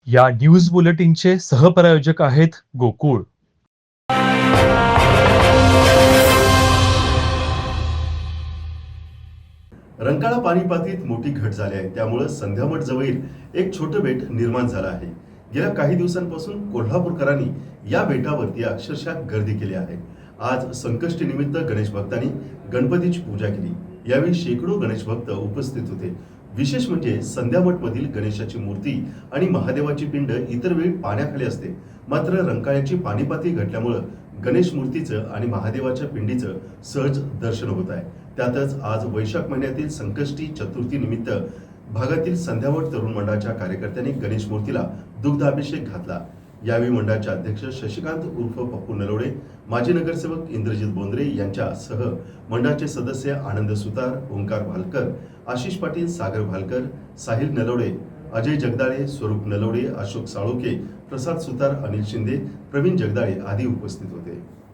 या न्यूज बुलेटिनचे सहप्रायोजक आहेत गोकुळ. रंकाळा पाणी पातळीत मोठी घट झाली आहे. त्यामुळे संध्यामठ जवळील एक छोटं बेट निर्माण झालं आहे. गेल्या काही दिवसांपासून कोल्हापूरकरांनी या बेटावरती अक्षरशः गर्दी केली आहे. आज संकष्टी निमित्त गणेश भक्तांनी गणपतीची पूजा केली. यावेळी शेकडो गणेश भक्त उपस्थित होते. विशेष म्हणजे संध्यामठमधील गणेशाची मूर्ती आणि महादेवाची पिंड इतर वेळी पाण्याखाली असते. मात्र रंकाळ्याची पाणी पातळी घटल्यामुळे गणेश मूर्तीचं आणि महादेवाच्या पिंडीचं सहज दर्शन होत आहे. त्यातच आज वैशाख महिन्यातील संकष्टी चतुर्थी निमित्त भागातील संध्यामठ तरुण मंडळाच्या कार्यकर्त्यांनी गणेश मूर्तीला दुग्धाभिषेक घातला. यावेळी मंडळाचे अध्यक्ष शशिकांत उर्फ पप्पू नलवडे, माजी नगरसेवक इंद्रजित बोंद्रे यांच्यासह मंडळाचे सदस्य आनंद सुतार, ओंकार भालकर, आशिष पाटील, सागर भालकर, साहिल नलवडे, अजय जगदाळे, स्वरूप नलवडे, अशोक साळोखे, प्रसाद सुतार, अनिल शिंदे, प्रवीण जगदाळे आदी उपस्थित होते.